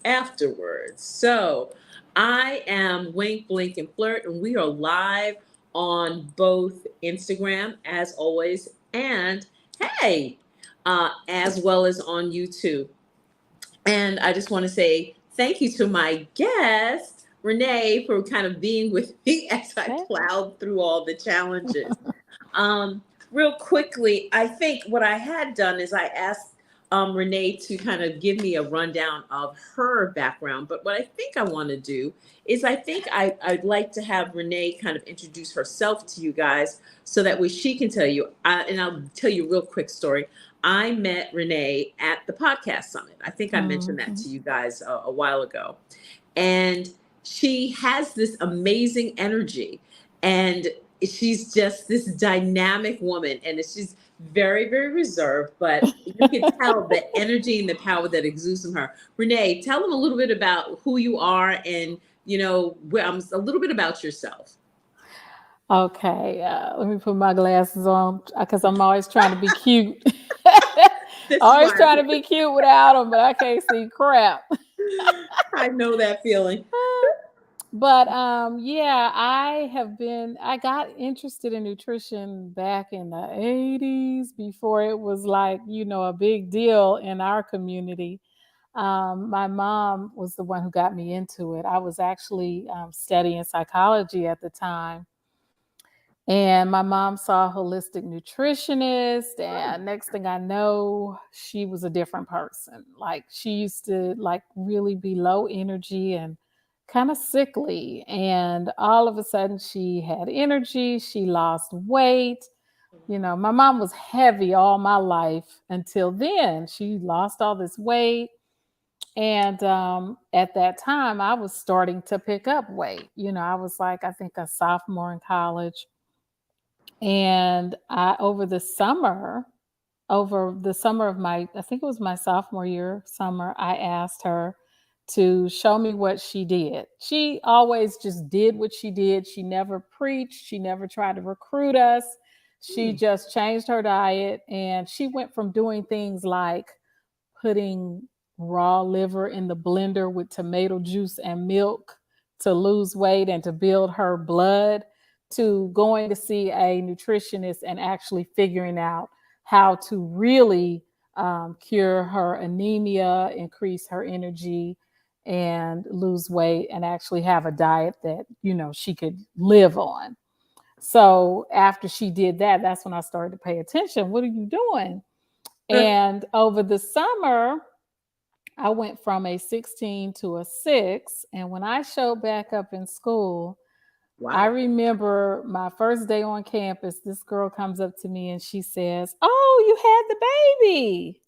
afterwards. So I am Wink, Blink, and Flirt, and we are live on both Instagram as always, and hey, as well as on YouTube. And I just want to say thank you to my guest, Renee, for kind of being with me as I Okay. plowed through all the challenges. Real quickly, I think what I had done is I asked Renee to kind of give me a rundown of her background. But what I think I want to do is I'd like to have Renee kind of introduce herself to you guys so that way she can tell you. And I'll tell you a real quick story. I met Renee at the podcast summit. I think I mentioned that Hmm. to you guys a while ago. And she has this amazing energy. And she's just this dynamic woman, and she's very, very reserved, but you can tell the energy and the power that exudes from her. Renee, tell them a little bit about who you are and, a little bit about yourself. Okay, let me put my glasses on because I'm always trying to be cute. This is Always why trying to be cute without them, but I can't see crap. I know that feeling. But yeah, I got interested in nutrition back in the 80s before it was like, a big deal in our community. My mom was the one who got me into it. I was actually studying psychology at the time. And my mom saw a holistic nutritionist, Oh, and next thing I know, she was a different person. Like she used to like really be low energy and kind of sickly. And all of a sudden she had energy, she lost weight. My mom was heavy all my life until then. She lost all this weight. And at that time, I was starting to pick up weight. I was like, I think a sophomore in college, and over the summer of I think it was my sophomore year summer, I asked her to show me what she did. She always just did what she did. She never preached. She never tried to recruit us. She hmm. just changed her diet, and she went from doing things like putting raw liver in the blender with tomato juice and milk to lose weight and to build her blood, to going to see a nutritionist and actually figuring out how to really cure her anemia, increase her energy, and lose weight, and actually have a diet that she could live on. So after she did that, that's when I started to pay attention. What are you doing? And over the summer, I went from a 16 to a 6. And when I showed back up in school, I Wow. remember my first day on campus, this girl comes up to me and she says, "Oh, you had the baby."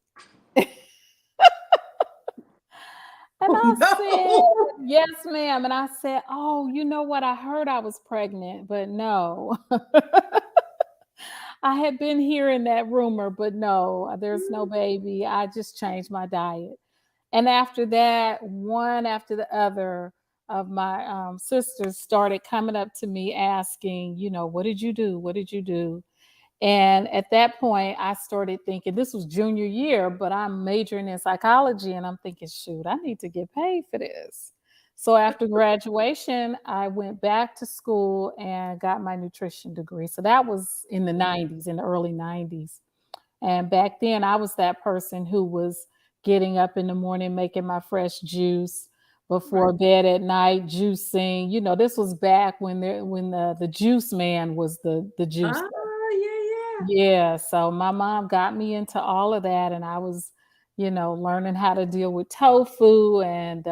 And Oh I said, no. "Yes, ma'am." And I said, "Oh, you know what? I heard I was pregnant, but no." I had been hearing that rumor, but no, there's no baby. I just changed my diet. And after that, one after the other of my sisters started coming up to me asking, what did you do? What did you do? And at that point, I started thinking this was junior year, but I'm majoring in psychology. And I'm thinking, shoot, I need to get paid for this. So after graduation, I went back to school and got my nutrition degree. So that was in the 90s, in the early 90s. And back then, I was that person who was getting up in the morning, making my fresh juice Right. before bed at night, juicing. This was back when the juice man was the juicer. Ah, yeah, yeah. Yeah, so my mom got me into all of that, and I was, learning how to deal with tofu, and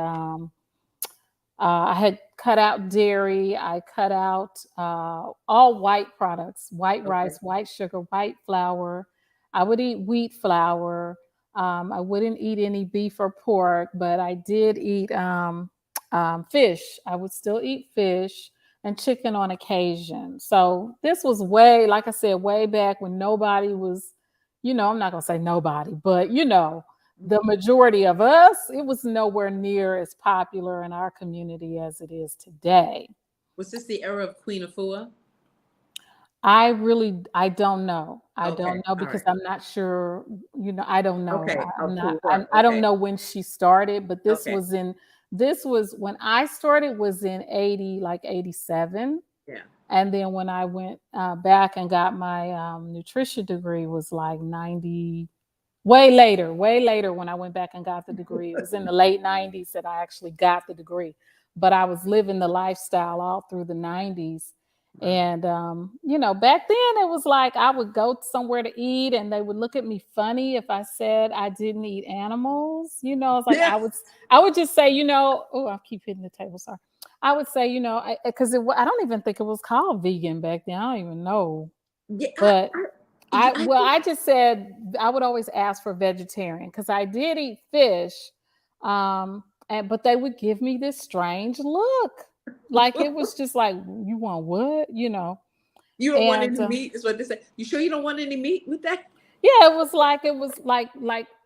I had cut out dairy. I cut out all white products: white Okay. rice, white sugar, white flour. I would eat wheat flour. I wouldn't eat any beef or pork, but I did eat fish. I would still eat fish and chicken on occasion. So this was way, like I said, way back when nobody was, I'm not going to say nobody, but the Mhm. majority of us, it was nowhere near as popular in our community as it is today. Was this the era of Queen Afua? I don't know. I Okay, don't know all because right. I'm not sure, I don't know. Okay, I'm of not who her. I don't Okay, know when she started, but okay, this was when I started was in 80, like 87. yeah. And then when I went back and got my nutrition degree was like 90, way later when I went back and got the degree. It was in the late 90s that I actually got the degree. But I was living the lifestyle all through the 90s. Wow. And, back then it was like I would go somewhere to eat and they would look at me funny if I said I didn't eat animals. It's like Yeah, I would just say, oh, I keep hitting the table. Sorry. I would say, because I don't even think it was called vegan back then. I don't even know. yeah. But I think. I just said I would always ask for vegetarian because I did eat fish, but they would give me this strange look, like it was just like you want what, You don't want and any meat, is what they say. You sure you don't want any meat with that? yeah, it was like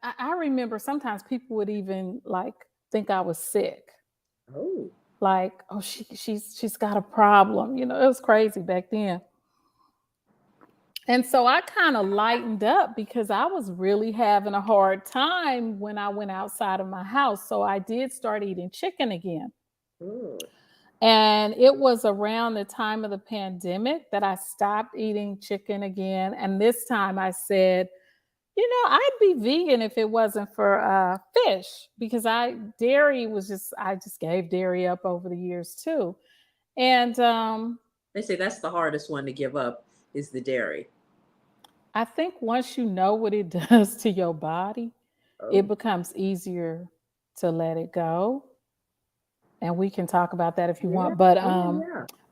I remember sometimes people would even like think I was sick, Oh, like oh she's got a problem, it was crazy back then. And so I kind of lightened up because I was really having a hard time when I went outside of my house. So I did start eating chicken again. oh. And it was around the time of the pandemic that I stopped eating chicken again. And this time I said, I'd be vegan if it wasn't for fish because I just gave dairy up over the years too. And They say that's the hardest one to give up is the dairy. I think once you know what it does to your body, it Oh, becomes easier to let it go. And we can talk about that if you yeah. want. But Oh,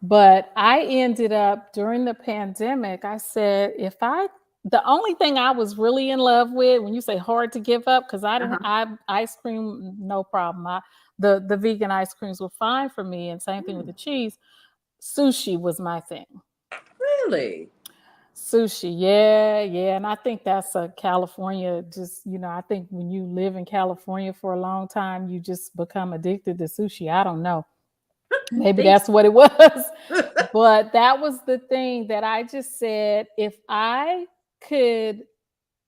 yeah. I ended up during the pandemic, I said, the only thing I was really in love with when you say hard to give up, because I didn't Uh-huh. I ice cream, no problem. The vegan ice creams were fine for me, and same thing with Hmm. the cheese. Sushi was my thing. Really? Sushi, yeah, yeah. And I think that's a California, just, I think when you live in California for a long time, you just become addicted to sushi. I don't know. Maybe They. that's what it was. But that was the thing that I just said if I could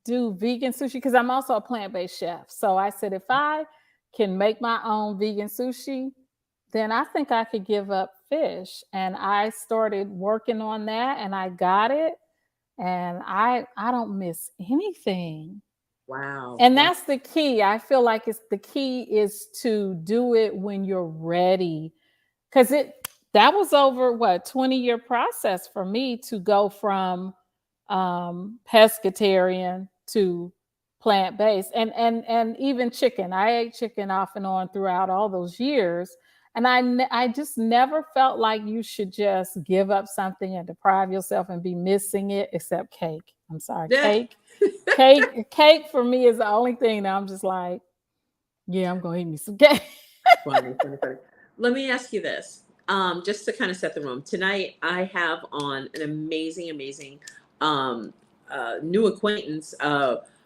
do vegan sushi, because I'm also a plant based chef. So I said, if I can make my own vegan sushi, then I think I could give up fish. And I started working on that and I got it and I don't miss anything. Wow. And Wow. that's the key. I feel like it's the key is to do it when you're ready. Cuz that was over what 20-year process for me to go from pescatarian to plant-based and even chicken. I ate chicken off and on throughout all those years. And I just never felt like you should just give up something and deprive yourself and be missing it, except cake. I'm sorry, Yeah. cake for me is the only thing that I'm just like, yeah, I'm gonna eat me some cake. Funny, funny, funny. Let me ask you this, just to kind of set the room. Tonight, I have on an amazing, amazing new acquaintance,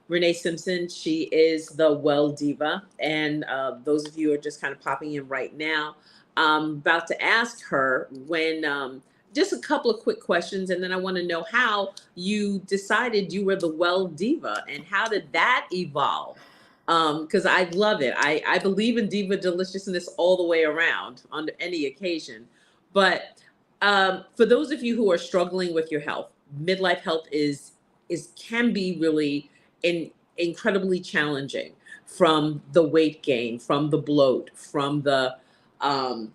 Renee Simpson. She is the Well Diva, and those of you are just kind of popping in right now. I'm about to ask her when. Just a couple of quick questions, and then I want to know how you decided you were the Well Diva, and how did that evolve? Because I love it. I believe in diva deliciousness all the way around on any occasion. But for those of you who are struggling with your health, midlife health is can be really incredibly challenging, from the weight gain, from the bloat, um,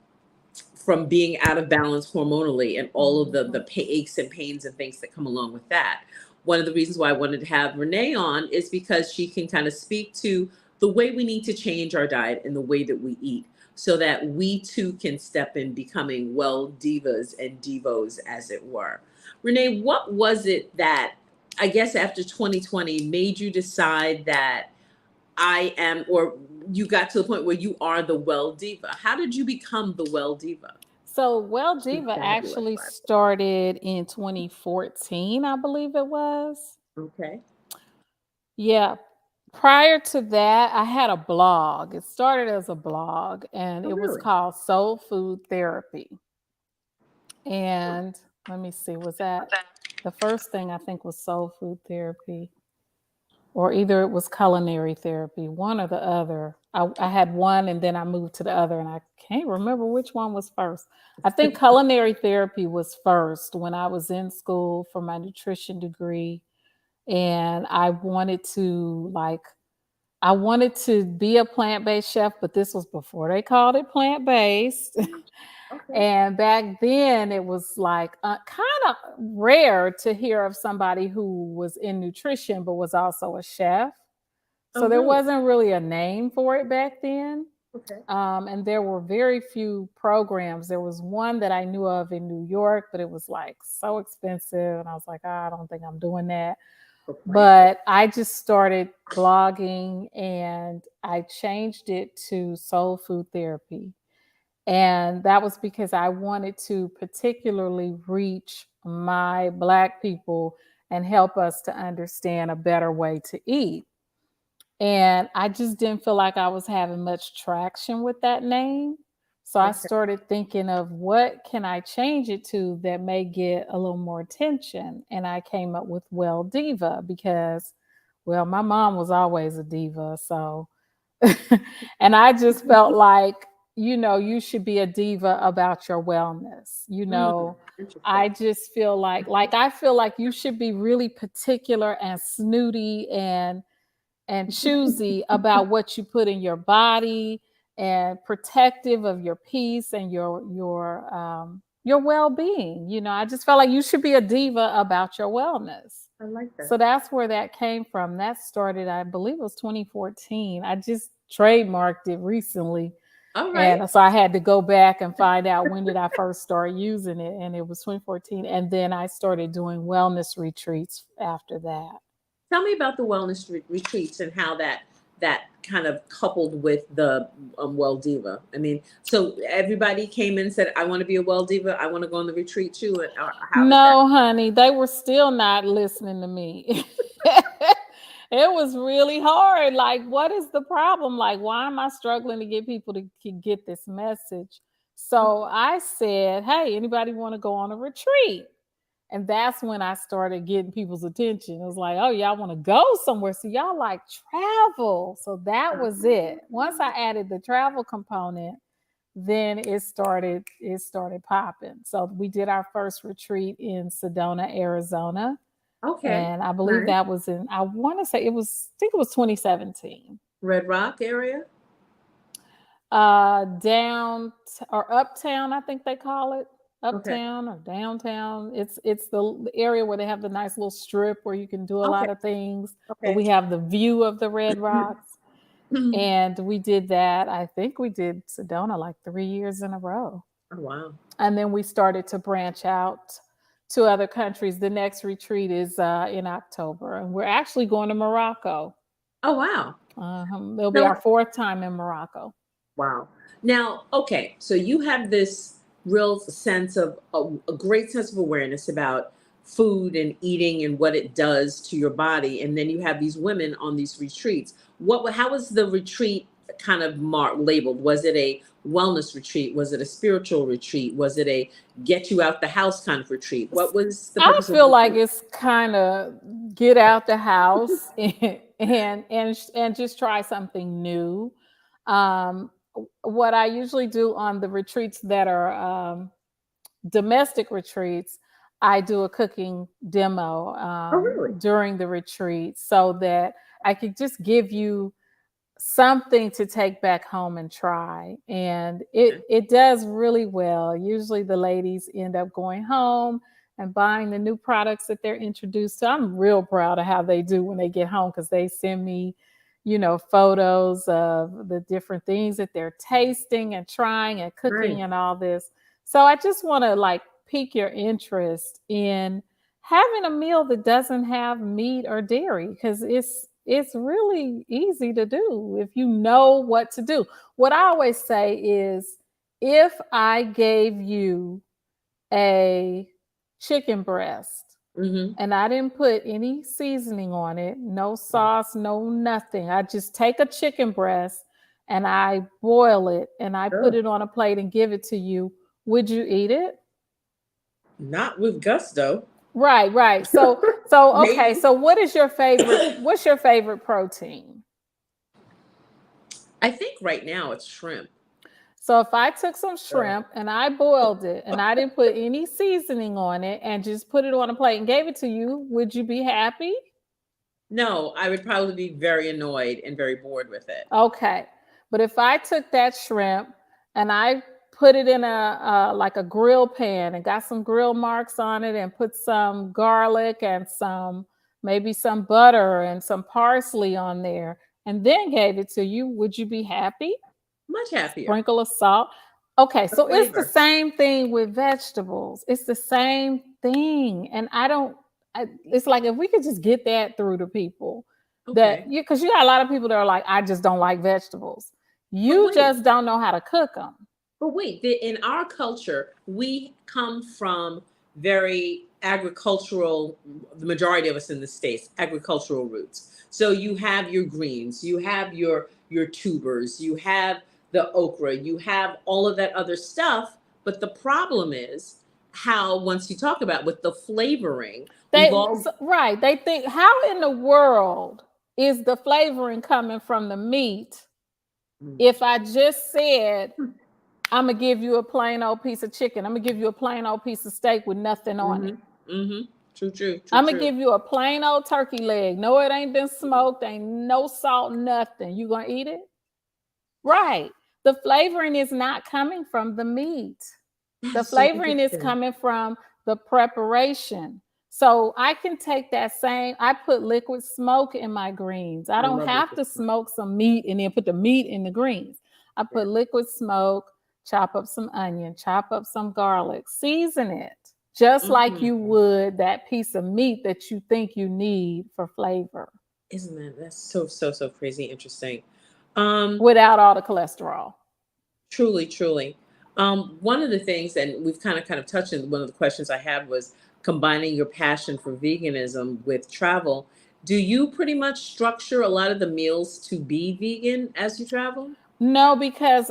from being out of balance hormonally, and all of the Mhm. aches and pains and things that come along with that. One of the reasons why I wanted to have Renee on is because she can kind of speak to the way we need to change our diet and the way that we eat, so that we too can step in becoming well divas and divos, as it were. Renee, what was it that, I guess, after 2020 made you decide that I am, or you got to the point where you are the well diva? How did you become the well diva? So, Well She's Diva fabulous, actually by the started in 2014, I believe it was. way. Okay. Yeah. Prior to that, I had a blog. It started as a blog and Oh, it was really? called Soul Food Therapy. And let me see, was that? The first thing I think was soul food therapy, or either it was culinary therapy, one or the other. I had one and then I moved to the other, and I can't remember which one was first. I think culinary therapy was first when I was in school for my nutrition degree. And I wanted to be a plant-based chef, but this was before they called it plant-based. Okay. And back then, it was like kind of rare to hear of somebody who was in nutrition but was also a chef. So Oh, there really? wasn't really a name for it back then. Okay. And there were very few programs. There was one that I knew of in New York, but it was like so expensive. And I was like, "Ah, I don't think I'm doing that." For plant. But I just started blogging and I changed it to soul food therapy. And that was because I wanted to particularly reach my Black people and help us to understand a better way to eat. And I just didn't feel like I was having much traction with that name. So I Okay. started thinking of what can I change it to that may get a little more attention. And I came up with Well Diva because, well, my mom was always a diva. So, and I just felt like, you should be a diva about your wellness. I Interesting. just feel like I feel like you should be really particular and snooty and choosy about what you put in your body and protective of your peace and your well-being. I just felt like you should be a diva about your wellness. I like that. So that's where that came from. That started, I believe it was 2014. I just trademarked it recently. All right. And so I had to go back and find out when did I first start using it. And it was 2014. And then I started doing wellness retreats after that. Tell me about the wellness retreats and how that kind of coupled with the Well Diva. I mean, so everybody came in and said, "I want to be a Well Diva. I want to go on the retreat too." Or how did that? No, honey, they were still not listening to me. It was really hard. Like, what is the problem? Like, why am I struggling to get people to get this message? So I said, "Hey, anybody want to go on a retreat?" And that's when I started getting people's attention. It was like, "Oh, y'all want to go somewhere. So y'all like travel." So that was it. Once I added the travel component, then it started popping. So we did our first retreat in Sedona, Arizona, Okay. and I believe Nice. that was in, I want to say I think it was 2017. Red Rock area. Down or uptown, I think they call it. Okay. Uptown or downtown. It's the area where they have the nice little strip where you can do a Okay. lot of things, but Okay. we have the view of the Red Rocks. Oh, And we did that. I think we did Sedona like 3 years in a row. wow. And then we started to branch out to other countries. The next retreat is in October, and we're actually going to Morocco. Oh, wow. It'll be our So, fourth time in Morocco. wow. Now, okay, so you have this real sense of a great sense of awareness about food and eating and what it does to your body, and then you have these women on these retreats. How was the retreat kind of labeled? Was it a wellness retreat? Was it a spiritual retreat? Was it a get you out the house kind of retreat? What was the I purpose of the feel like retreat? it's kind of get out the house and just try something new. What I usually do on the retreats that are domestic retreats, I do a cooking demo Oh, really? during the retreat so that I could just give you something to take back home and try. And Okay. it does really well. Usually the ladies end up going home and buying the new products that they're introduced to. I'm real proud of how they do when they get home because they send me, photos of the different things that they're tasting and trying and Nice. cooking and all this. So I just want to like pique your interest in having a meal that doesn't have meat or dairy because it's really easy to do if you know what to do. What I always say is if I gave you a chicken breast Mm-hmm. and I didn't put any seasoning on it, no sauce, no nothing. I just take a chicken breast and I boil it and I put Sure. it on a plate and give it to you. Would you eat it? Not with gusto. Right. So okay. Maybe. So what's your favorite protein? I think right now it's shrimp. So if I took some Ugh. shrimp and I boiled it and I didn't put any seasoning on it and just put it on a plate and gave it to you, would you be happy? No, I would probably be very annoyed and very bored with it. Okay. But if I took that shrimp and I put it in like a grill pan and got some grill marks on it and put some garlic and some maybe some butter and some parsley on there and then gave it to you, would you be happy? Much happier. Sprinkle of salt. Okay, The so it's the flavor. same thing with vegetables. It's the same thing. And it's like if we could just get that through to people that Okay. you, because you got a lot of people that are like, I just don't like vegetables. But You wait, just don't know how to cook them. in our culture, we come from very agricultural, the majority of us in the States, agricultural roots. So you have your greens, you have your tubers, you have the okra, you have all of that other stuff. But the problem is how once you talk about with the flavoring, we've all Right. They think, how in the world is the flavoring coming from the meat if I just said I'm gonna give you a plain old piece of chicken. I'm gonna give you a plain old piece of steak with nothing on it. mm-hmm, mm-hmm. True, I'm gonna true. give you a plain old turkey leg. No, it ain't been smoked, ain't no salt, nothing. You gonna eat it? Right. The flavoring is not coming from the meat. That The is so flavoring is interesting. coming from the preparation. So I can take that same, I put liquid smoke in my greens. I I don't love have liquid to smoke. smoke some meat and then put the meat in the greens. I Yeah. put liquid smoke, chop up some onion, chop up some garlic, season it just like you Mm-hmm. would that piece of meat that you think you need for flavor Isn't that's so crazy interesting? Um, without all the cholesterol. truly. One of the things, and we've kind of touched on one of the questions I had was combining your passion for veganism with travel. Do you pretty much structure a lot of the meals to be vegan as you travel? No, because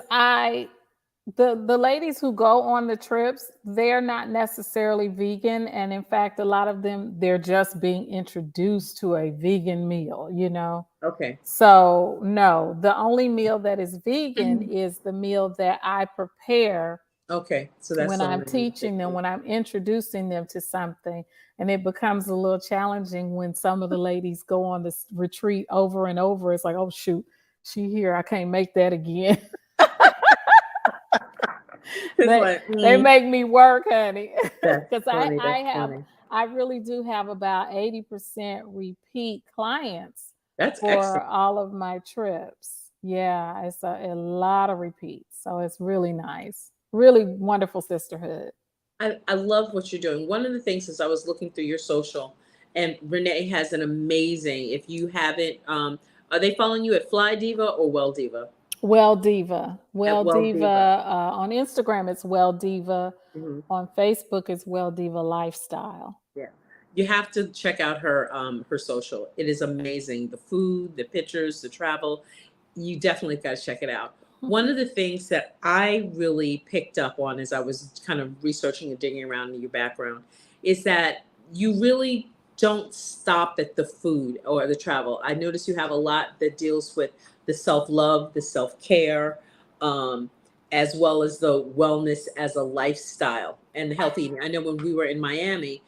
the ladies who go on the trips, they're not necessarily vegan, and in fact a lot of them, they're just being introduced to a vegan meal, you know. Okay. So no, the only meal that is vegan is the meal that I prepare Okay. So that's when the I'm one you teaching pick. them, when I'm introducing them to something. And it becomes a little challenging when some of the ladies go on this retreat over and over. It's like, oh shoot, she here, I can't make that again. It's they like, they make me work, honey. that's Because funny. That's have funny. I really do have about 80% repeat clients That's for excellent. all of my trips. Yeah, it's a lot of repeats. So it's really nice. Really wonderful sisterhood. I love what you're doing. One of the things is I was looking through your social, and Renee has an amazing. If you haven't, are they following you at Fly Diva or Well Diva? Well Diva. At Well Well Diva. Diva. On Instagram, it's Well Diva. Hmm. On Facebook, it's Well Diva Lifestyle. Yeah, you have to check out her social. It is amazing. The food, the pictures, the travel. You definitely got to check it out. One of the things that I really picked up on as I was kind of researching and digging around in your background is that you really don't stop at the food or the travel. I notice you have a lot that deals with the self love, the self care, um, as well as the wellness as a lifestyle and healthy eating. I know when we were in Miami,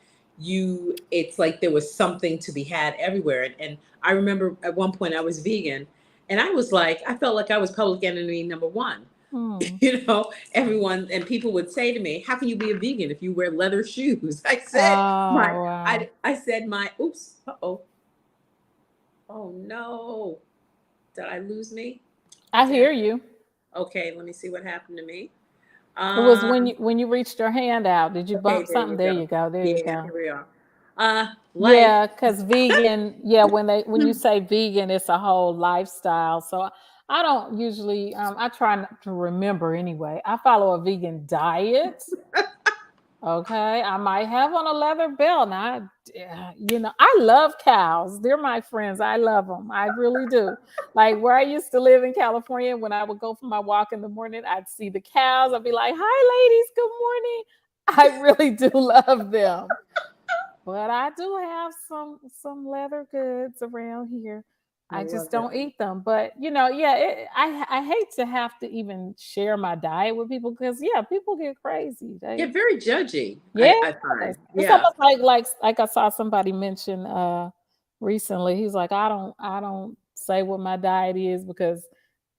it's like there was something to be had everywhere. And I remember at one point I was vegan, and I was like, I felt like I was public enemy number one. Hmm. Everyone and people would say to me, "How can you be a vegan if you wear leather shoes?" I said, "My, Oh, wow. I said my, oops, oh no, did I lose me? I Dang. hear you. Okay, let me see what happened to me. It was when Um, you reached your hand out. Did you okay, bump there something? you There go. you go. There you Yeah, go. here we are. Life. Yeah, because vegan, yeah, when you say vegan, it's a whole lifestyle. So I don't usually I try not to remember anyway. I follow a vegan diet. Okay. I might have on a leather belt. Now, I love cows. They're my friends. I love them. I really do. Like where I used to live in California, when I would go for my walk in the morning, I'd see the cows. I'd be like, hi, ladies. Good morning. I really do love them. but I do have some leather goods around here. I I love just it. don't eat them. But yeah, I hate to have to even share my diet with people because yeah, people get crazy. Yeah, very judgy. Yes, I find. it's Yeah. almost like I saw somebody mention recently. He's like, I don't say what my diet is because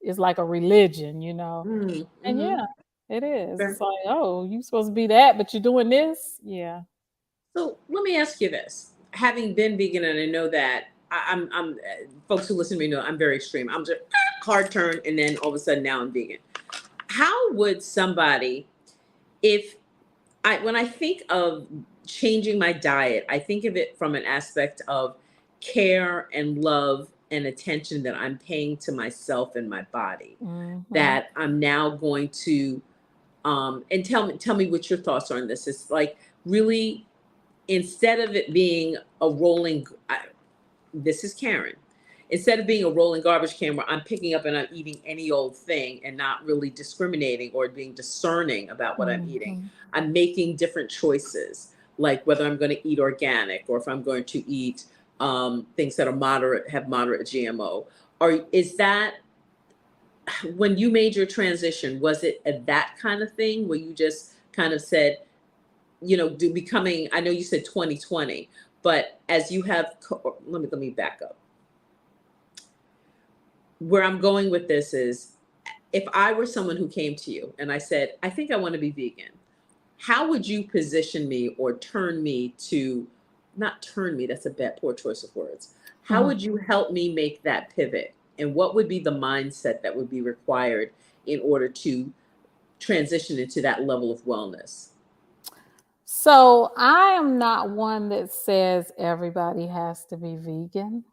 it's like a religion, you know. And Mm-hmm. yeah, it is. It's like, oh, you supposed to be that, but you're doing this. Yeah. So let me ask you this: having been vegan, and I know that folks who listen to me know I'm very extreme. I'm just hard turn, and then all of a sudden now I'm vegan. How would somebody, if when I think of changing my diet, I think of it from an aspect of care and love and attention that I'm paying to myself and my body. Hmm. That I'm now going to, and tell me what your thoughts are on this. It's like really, instead of it being a rolling, this is Karen. Instead of being a rolling garbage can where I'm picking up and I'm eating any old thing and not really discriminating or being discerning about what I'm eating, Hmm. I'm making different choices, like whether I'm going to eat organic or if I'm going to eat things that are have moderate GMO. Or is that when you made your transition? Was it that kind of thing where you just kind of said, do becoming, I know you said 2020, but as you have let me back up. Where I'm going with this is, if I were someone who came to you and I said, I think I want to be vegan, how would you position me or turn me to, not turn me, that's a bad, poor choice of words. How Hmm. would you help me make that pivot? And what would be the mindset that would be required in order to transition into that level of wellness? So I am not one that says everybody has to be vegan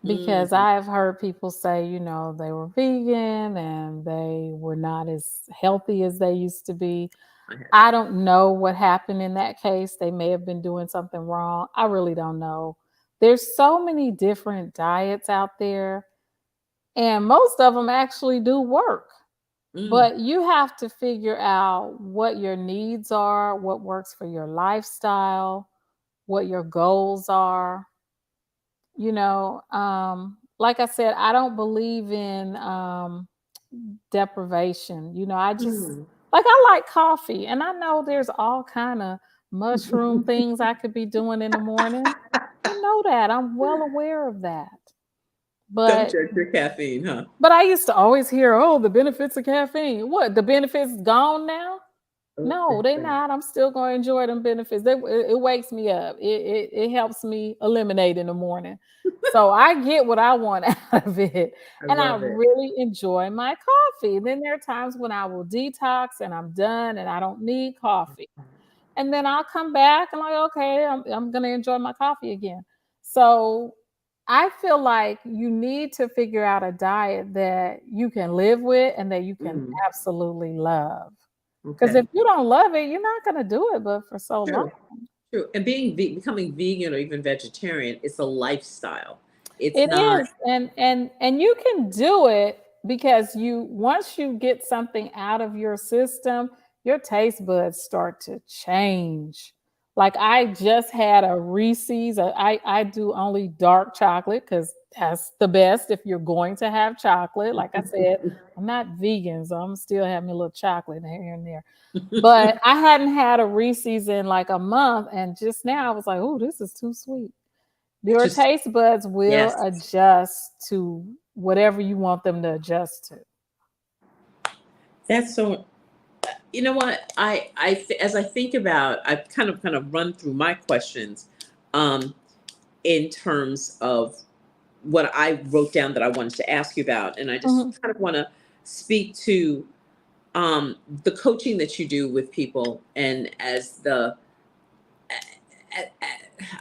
because Mm, I've heard people say, they were vegan and they were not as healthy as they used to be. I had I that. don't know what happened in that case. They may have been doing something wrong. I really don't know. There's so many different diets out there, and most of them actually do work. Mm, But you have to figure out what your needs are, what works for your lifestyle, what your goals are. Like I said, I don't believe in deprivation. I just mm. like I like coffee, and I know there's all kind of mushroom things I could be doing in the morning. I know that. I'm well aware of that. Don't But judge your caffeine, huh? but I used to always hear, "Oh, the benefits of caffeine." What? The benefits gone now? Oh, No, that's they right. not. I'm still going to enjoy them benefits. It wakes me up. It helps me eliminate in the morning. So I get what I want out of it. I And I love it. really enjoy my coffee. Then there are times when I will detox and I'm done and I don't need coffee. And then I'll come back and like, okay, I'm gonna enjoy my coffee again. So I feel like you need to figure out a diet that you can live with and that you can Mm, absolutely love. Because okay. if you don't love it, you're not gonna do it, but for so long. True. True. And becoming vegan or even vegetarian, it's a lifestyle. It's It not. is, and you can do it because you once you get something out of your system, your taste buds start to change. Like I just had a Reese's. I do only dark chocolate because that's the best if you're going to have chocolate. Like I said, I'm not vegan, so I'm still having a little chocolate here and there. But I hadn't had a Reese's in like a month, and just now I was like, "Oh, this is too sweet." Your Interesting. taste buds will Yes. adjust to whatever you want them to adjust to. That's so. You know what? As I think about, I've kind of run through my questions, um, in terms of what I wrote down that I wanted to ask you about, and I just Mhm. kind of want to speak to the coaching that you do with people, and as the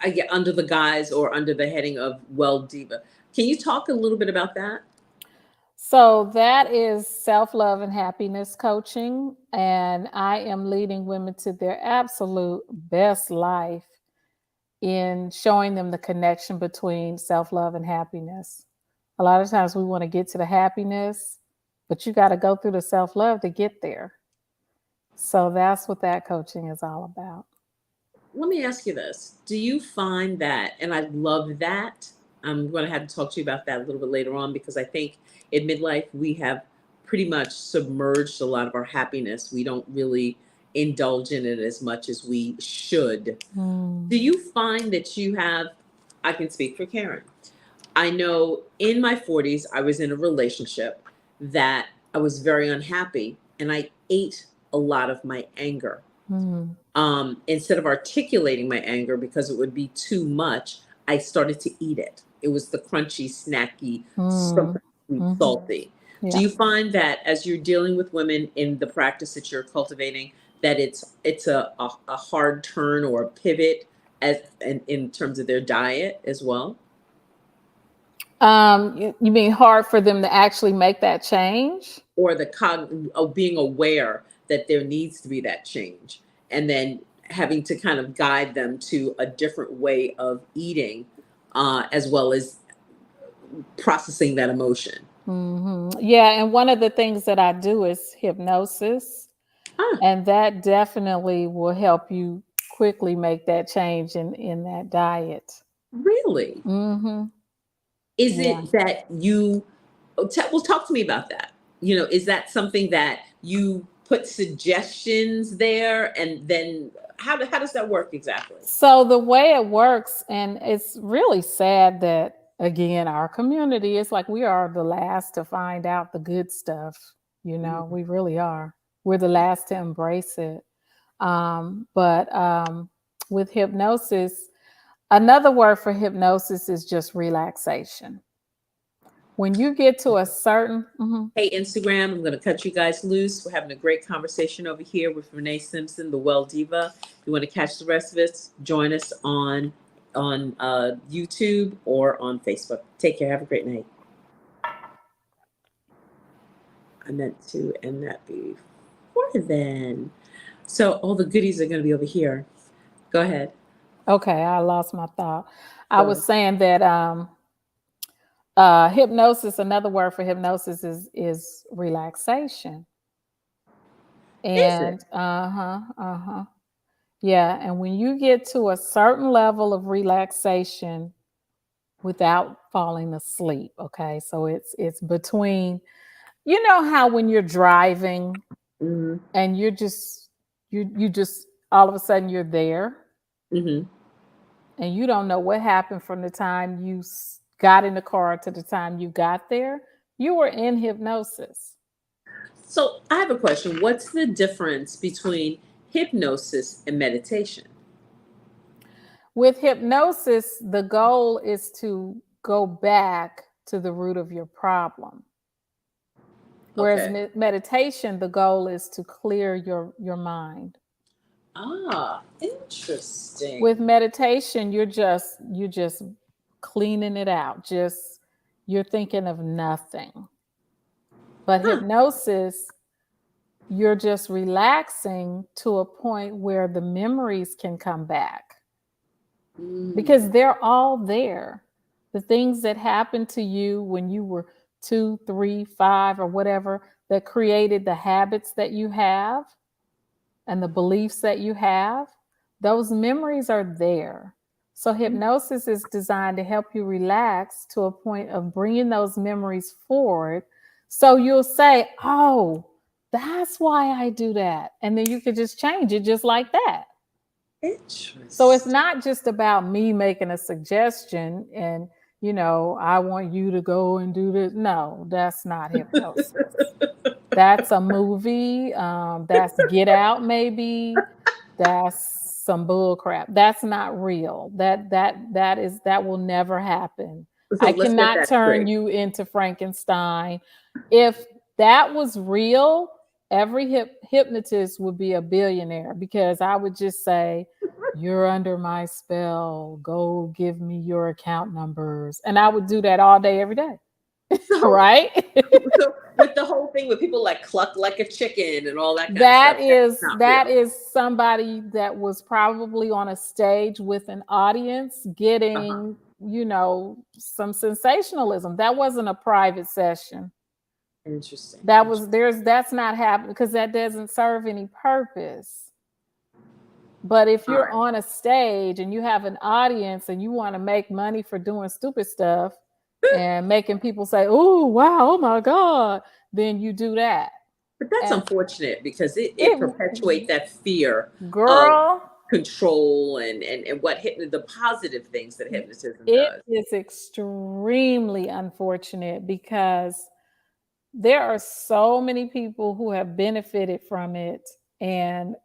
I get under the guise or under the heading of Well Diva. Can you talk a little bit about that? So that is self-love and happiness coaching, and I am leading women to their absolute best life in showing them the connection between self-love and happiness. A lot of times we want to get to the happiness, but you got to go through the self-love to get there. So that's what that coaching is all about. let me ask you this. Do you find that, and I love that, I'm going to have to talk to you about that a little bit later on, because I think in midlife we have pretty much submerged a lot of our happiness. We don't really indulge in it as much as we should. Mm. Do you find that you have, I can speak for Karen. I know in my 40s, I was in a relationship that I was very unhappy, and I ate a lot of my anger. Mm. Instead of articulating my anger because it would be too much, I started to eat it. It was the crunchy, snacky, Mm. something sweet, Mhm. salty. Do Yeah. you find that as you're dealing with women in the practice that you're cultivating, that it's a hard turn or a pivot as in terms of their diet as well? You mean hard for them to actually make that change? Or the of being aware that there needs to be that change, and then having to kind of guide them to a different way of eating, as well as processing that emotion. Yeah, and one of the things that I do is hypnosis, Ah, and that definitely will help you quickly make that change in that diet. really? Hmm. Is Yeah. it that you, well, talk to me about that. Is that something that you put suggestions there, and then how does that work exactly? So the way it works, and it's really sad that again, our community is like we are the last to find out the good stuff. Mhm. We really are. We're the last to embrace it. But with hypnosis, another word for hypnosis is just relaxation. When you get to a certain, mhm. Hey, Instagram, I'm going to cut you guys loose. We're having a great conversation over here with Renee Simpson, the Well Diva. If you want to catch the rest of it, join us on YouTube or on Facebook. Take care. Have a great night. I meant to end that before then. So all the goodies are going to be over here. Go ahead. Okay, I lost my thought. I Go was ahead. saying that hypnosis, another word for hypnosis is relaxation. Is it? And yeah, and when you get to a certain level of relaxation without falling asleep, okay? So it's between, you know how when you're driving Mm-hmm. and you just all of a sudden you're there Mm-hmm. and you don't know what happened from the time you got in the car to the time you got there. You were in hypnosis. So I have a question. What's the difference between hypnosis and meditation? With hypnosis, the goal is to go back to the root of your problem. Whereas Okay. meditation, the goal is to clear your mind. Ah, interesting. With meditation, you're just cleaning it out. Just you're thinking of nothing. But Huh. hypnosis, you're just relaxing to a point where the memories can come back Mm. because they're all there. The things that happened to you when you were 2, 3, 5, or whatever that created the habits that you have and the beliefs that you have, those memories are there. So, hypnosis is designed to help you relax to a point of bringing those memories forward. So, you'll say, oh, that's why I do that. And then you could just change it just like that. So it's Interesting. not just about me making a suggestion and, I want you to go and do this. No, that's not hypnosis. That's a movie. That's Get Out, maybe. That's some bull crap. That's not real. That will never happen. So I let's get cannot that turn straight. you into Frankenstein. If that was real, every hypnotist would be a billionaire because I would just say, "You're under my spell. Go give me your account numbers," and I would do that all day, every day. So, Right? so with the whole thing with people like cluck like a chicken and all that kind of That stuff, that's is not that real. is somebody that was probably on a stage with an audience Uh-huh. getting, some sensationalism. That wasn't a private session. Interesting. That's not happening because that doesn't serve any purpose. But if All you're right. on a stage and you have an audience and you want to make money for doing stupid stuff and making people say, "Oh, wow, oh my God," then you do that. But that's And unfortunate because it it, perpetuates that fear of girl, control and what the positive things that hypnotism it does. is extremely unfortunate because there are so many people who have benefited from it. And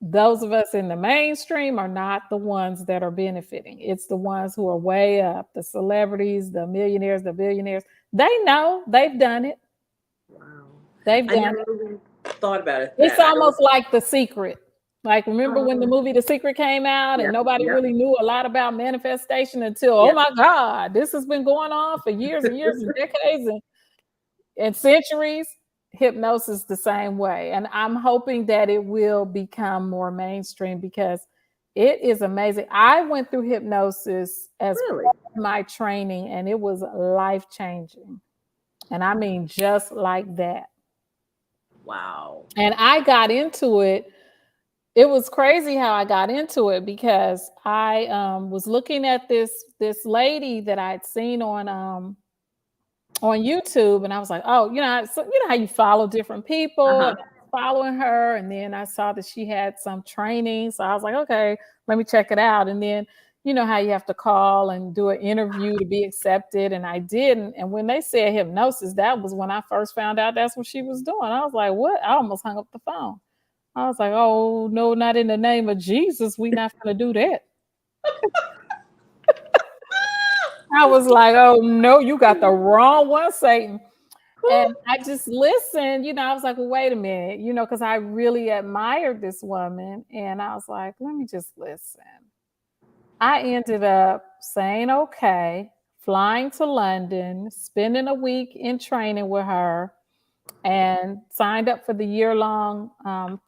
those of us in the mainstream are not the ones that are benefiting. It's the ones who are way up, the celebrities, the millionaires, the billionaires. They know they've done it. Wow. They've I done never it. really thought about it It's that. I don't almost like The Secret. Like, remember when the um movie The Secret came out and yep, nobody yep, really knew a lot about manifestation until, oh yep. my God, this has been going on for years and years and decades and centuries. Hypnosis the same way. And I'm hoping that it will become more mainstream because it is amazing. I went through hypnosis as Really? part of my training and it was life changing. And I mean, just like that. Wow. And I got into it. It was crazy how I got into it because I was looking at this lady that I'd seen on YouTube, and I was like, oh, so you know how you follow different people, and Uh-huh. I was following her, and then I saw that she had some training, so I was like, okay, let me check it out. And then you know how you have to call and do an interview to be accepted, and I didn't. And when they said hypnosis, that was when I first found out that's what she was doing. I was like, what? I almost hung up the phone. I was like, oh no, not in the name of Jesus, we not gonna do that. I was like, oh no, you got the wrong one, Satan. And I just listened, I was like, well, wait a minute, because I really admired this woman. And I was like, let me just listen. I ended up saying, okay, flying to London, spending a week in training with her, and signed up for the year-long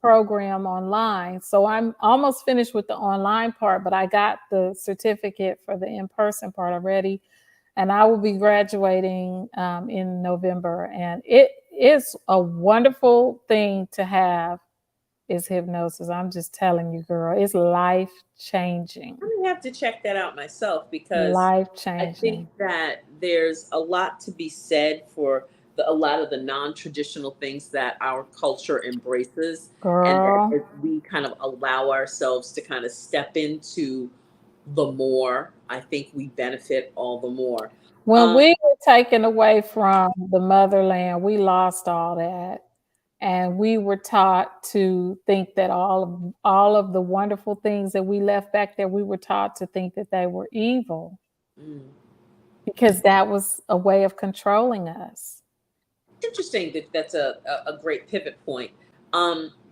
program online. So I'm almost finished with the online part, but I got the certificate for the in-person part already. And I will be graduating in November. And it is a wonderful thing to have is hypnosis. I'm just telling you, girl, it's life changing. I'm gonna have to check that out myself because Life I think changing. that there's a lot to be said for a lot of the non-traditional things that our culture embraces, and that Girl, if we kind of allow ourselves to kind of step into the more, I think we benefit all the more. when Um, we were taken away from the motherland, we lost all that. And we were taught to think that all of the wonderful things that we left back there, we were taught to think that they were evil mm. because that was a way of controlling us. Interesting that that's a great pivot point.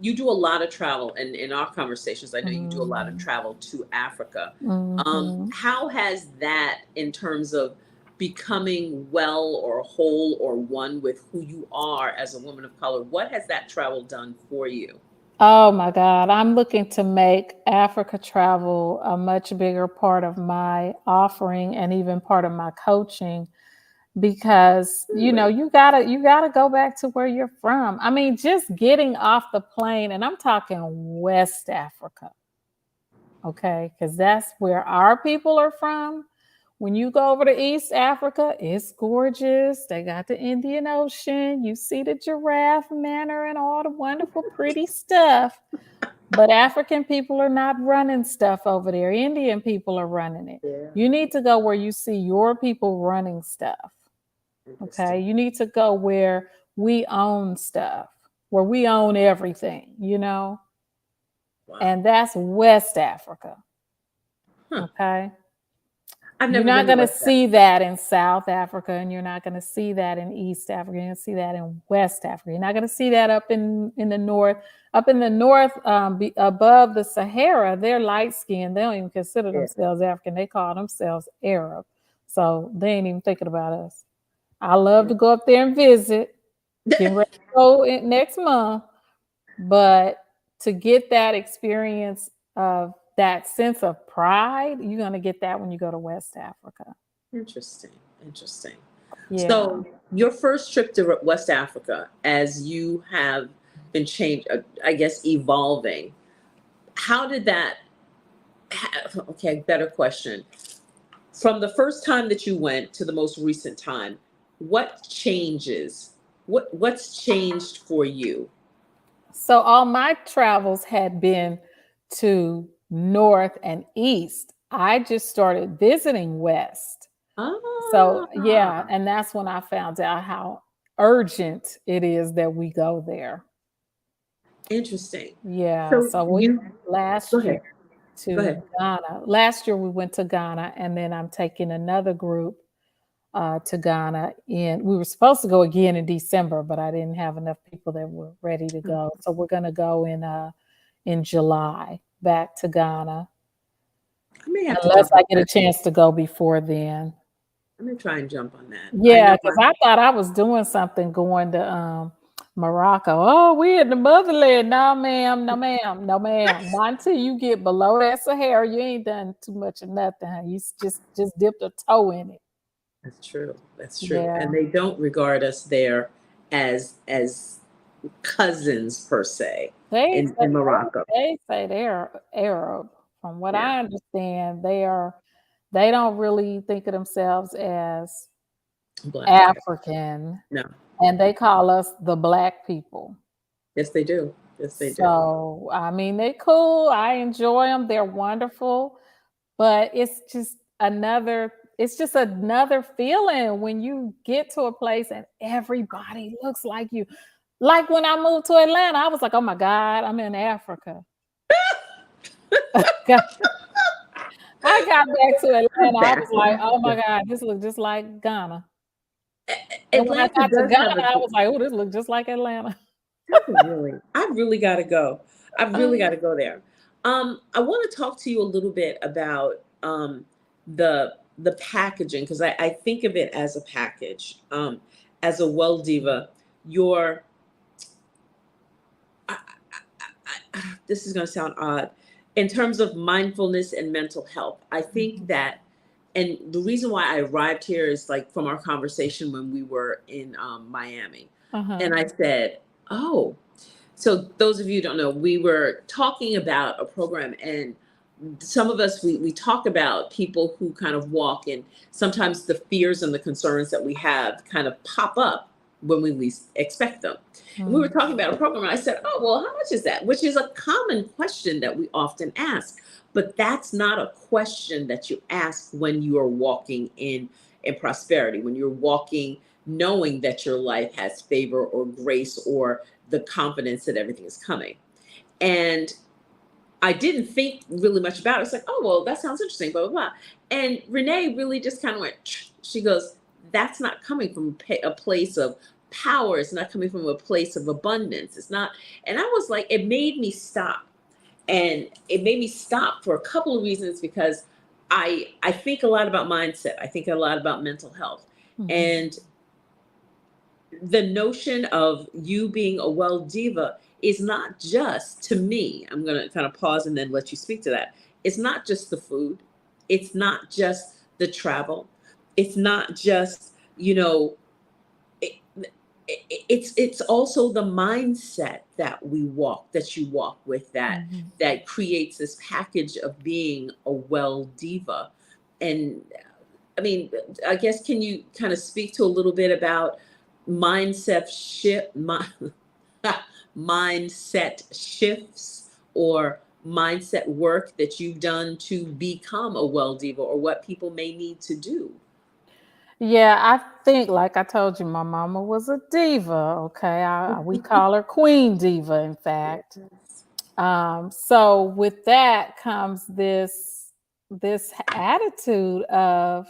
You do a lot of travel, and in our conversations, I know you do a lot of Mhm. travel to Africa. Mhm. How has that, in terms of becoming well or whole or one with who you are as a woman of color, what has that travel done for you? Oh my God. I'm looking to make Africa travel a much bigger part of my offering and even part of my coaching because Really? you gotta go back to where you're from. I mean, just getting off the plane, and I'm talking West Africa, okay? Because that's where our people are from. When you go over to East Africa, it's gorgeous. They got the Indian Ocean. You see the giraffe manor and all the wonderful, pretty stuff. But African people are not running stuff over there. Indian people are running it. Yeah. You need to go where you see your people running stuff. Okay. Interesting. You need to go where we own stuff, where we own everything. Wow. And that's West Africa. Huh. Okay. I've You're never not been to going to West see Africa. that in South Africa, and you're not going to see that in East Africa. You're going to see that in West Africa. You're not going to see that up in the north. Up in the north, above the Sahara, they're light skinned. They don't even consider Yeah. themselves African. They call themselves Arab. So they ain't even thinking about us. I love to go up there and visit. Getting ready to go next month, but to get that experience of that sense of pride, you're going to get that when you go to West Africa. Interesting. Interesting. Yeah. So, your first trip to West Africa, as you have been changed, I guess, evolving, how did that, okay, better question. From the first time that you went to the most recent time, what changes? What's changed for you? So all my travels had been to north and east. I just started visiting west. So yeah, Ah, and that's when I found out how urgent it is that we go there. interesting. Yeah, So so we you go last year ahead. Go to ahead. Ghana. Last year we went to Ghana, and then I'm taking another group to Ghana. In we were supposed to go again in December, but I didn't have enough people that were ready to go. So we're gonna go in July back to Ghana, I may have to unless jump on I get a that. chance to go before then. I'm gonna try and jump on that. I Yeah, know because I thought I was doing something going to Morocco. Oh, we in the motherland. No, ma'am, no, ma'am, no, ma'am. Not until you get below that Sahara. You ain't done too much of nothing. Huh? You just dipped a toe in it. that's true. That's true. And Yeah. they don't regard us there as cousins per se They say in Morocco. they say they're Arab. From what Yeah, I understand, they don't really think of themselves as black. African, No, and they call us the black people. yes they do. Yes they do. So, I mean, they cool. I enjoy them. They're wonderful, but it's just another feeling when you get to a place and everybody looks like you. Like when I moved to Atlanta, I was like, "Oh my God, I'm in Africa." I got back to I'm Atlanta, I was like, baffled. "Oh my God, this looks just like Ghana." And when I Atlanta got to does have Ghana, a I was like, "Oh, this looks just like Atlanta." really. I really got to go. I really got to go there. I want to talk to you a little bit about the packaging because I think of it as a package. As a well diva, your I, this is going to sound odd in terms of mindfulness and mental health. I think Mhm. that, and the reason why I arrived here is like from our conversation when we were in Miami, Uh-huh. and I said, "Oh." So those of you who don't know, we were talking about a program, and some of us we talk about people who kind of walk, and sometimes the fears and the concerns that we have kind of pop up when we least expect them. And we were Mm. talking about a program, and I said, "Oh, well, how much is that?" Which is a common question that we often ask, but that's not a question that you ask when you are walking in prosperity, when you're walking knowing that your life has favor or grace or the confidence that everything is coming. And I didn't think really much about it. It's like, oh, well, that sounds interesting, blah, blah, blah. And Renee really just kind of went, she goes, that's not coming from a place of power. It's not coming from a place of abundance. It's not. And I was like, it made me stop. And it made me stop for a couple of reasons because I think a lot about mindset. I think a lot about mental health. Mhm. And the notion of you being a well diva is not just to me. I'm going to kind of pause and then let you speak to that. It's not just the food, it's not just the travel, it's not just, it, it's also the mindset that we walk that you walk with Mhm. that creates this package of being a well diva. And I mean, I guess can you kind of speak to a little bit about mindset shift, mindset shifts, or mindset work that you've done to become a well diva, or what people may need to do? Yeah, I think, like I told you, my mama was a diva. Okay, we call her Queen Diva, in fact. Yes. So with that comes this attitude of,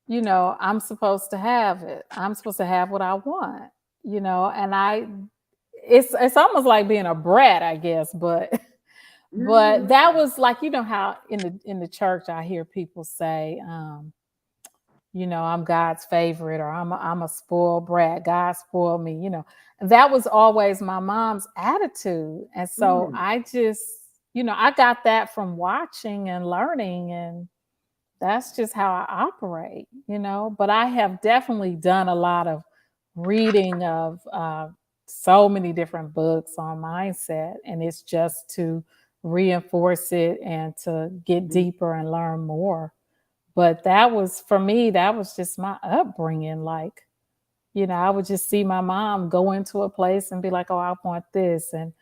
I'm supposed to have it. I'm supposed to have what I want, and it's almost like being a brat, I guess, but but No. that was like, how in the church I hear people say, I'm God's favorite, or I'm a spoiled brat. God spoiled me, That was always my mom's attitude. And so Mm. I just, I got that from watching and learning, and that's just how I operate. But I have definitely done a lot of reading of so many different books on mindset, and it's just to reinforce it and to get Mhm. deeper and learn more. But that was, for me, that was just my upbringing. Like, I would just see my mom go into a place and be like, "Oh, I want this," and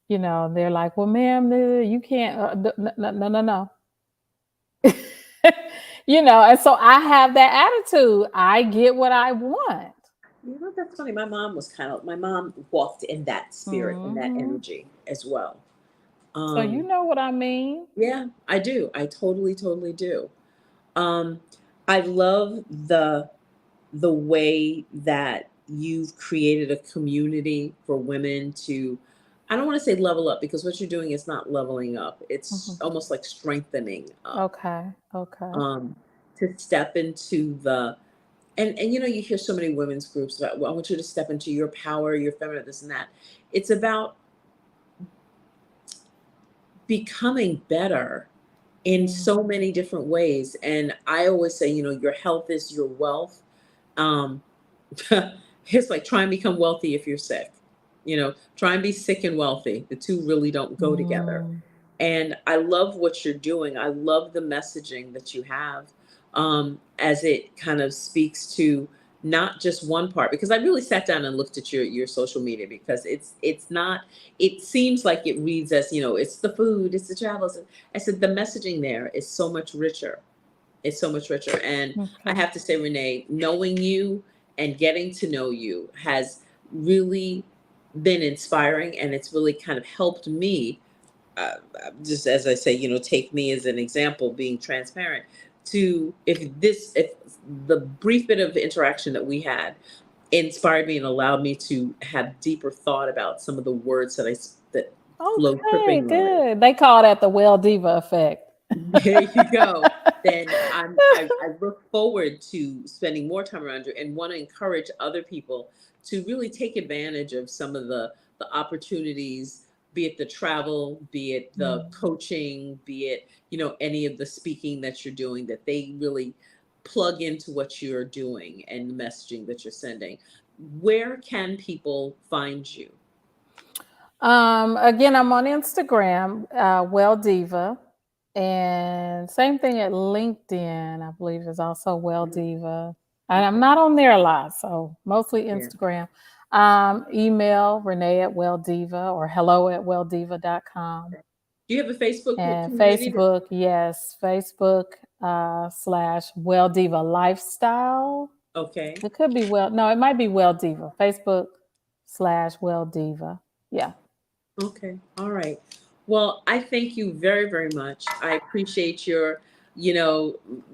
they're like, "Well, ma'am, you can't. No, no, no, no." And so I have that attitude. I get what I want. That's funny. My mom walked in that spirit and that Hmm. energy as well. So you Um, know what I mean? yeah, I do. I totally, totally do. Um, I love the way that you've created a community for women to, I don't want to say level up, because what you're doing is not leveling up. It's Mhm. almost like strengthening up. Okay. Okay. Um, to step into the, and you hear so many women's groups about, well, I want you to step into your power, your feminine, this and that. It's about becoming better in Mm. so many different ways. And I always say, your health is your wealth. Um, it's like, try and become wealthy if you're sick. Try and be sick and wealthy. The two really don't go together. Mm. And I love what you're doing. I love the messaging that you have, as it kind of speaks to not just one part. Because I really sat down and looked at your social media, because it's not. It seems like it reads as, it's the food, it's the travels. I said the messaging there is so much richer. It's so much richer. And I Okay. have to say, Renee, knowing you and getting to know you has really been inspiring, and it's really kind of helped me, just as I say, take me as an example, being transparent, to, if the brief bit of interaction that we had inspired me and allowed me to have deeper thought about some of the words that flow Okay. trippingly. Good. They call that the Well Diva effect. There you go. Then I look forward to spending more time around you, and want to encourage other people to really take advantage of some of the opportunities, be it the travel, be it the Mm. coaching, be it, any of the speaking that you're doing, that they really plug into what you're doing and the messaging that you're sending. Where can people find you? Again, I'm on Instagram, Well Diva, and same thing at LinkedIn. I believe is also Well Mhm. Diva, and I'm Okay. not on there a lot, so mostly Yeah. Instagram. Email Renee at Well Diva or hello at welldiva.com. Do you have a Facebook And community? Facebook, yes, Facebook slash Well Diva Lifestyle. Okay. It could be no, it might be Well Diva. Facebook slash Well Diva. Yeah. Okay. All right. Well, I thank you very, very much. I appreciate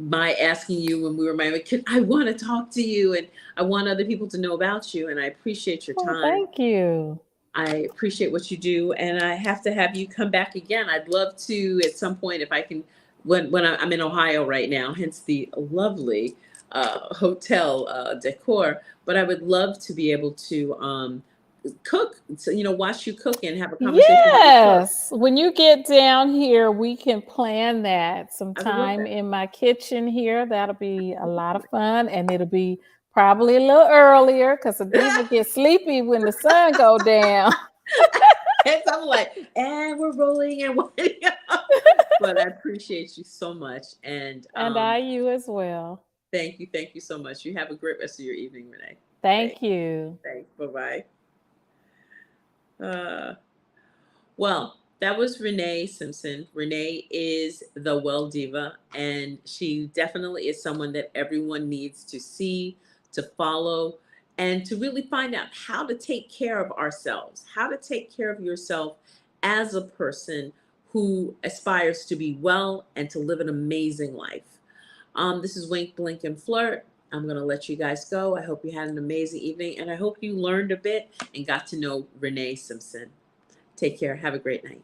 my asking you when we were married, I want to talk to you, and I want other people to know about you. And I appreciate your Oh, time. thank you. I appreciate what you do. And I have to have you come back again. I'd love to at some point, if I can, when I'm in Ohio right now, hence the lovely hotel decor. But I would love to be able to cook, so, watch you cook and have a conversation while you cook. Yes. When you get down here, we can plan that some I would love time that. in my kitchen here. That'll be a lot of fun. And it'll be probably a little earlier because a diva gets sleepy when the sun go down. And so I'm like, and we're rolling and winding up. But I appreciate you so much. And And I you as well. thank you so much. You have a great rest of your evening, Renee. Thanks. Thank you. Thanks. Bye bye. Well, that was Renee Simpson. Renee is the Well Diva, and she definitely is someone that everyone needs to see, to follow, and to really find out how to take care of ourselves, how to take care of yourself as a person who aspires to be well and to live an amazing life. This is Wink, Blink, and Flirt. I'm going to let you guys go. I hope you had an amazing evening, and I hope you learned a bit and got to know Renee Simpson. Take care. Have a great night.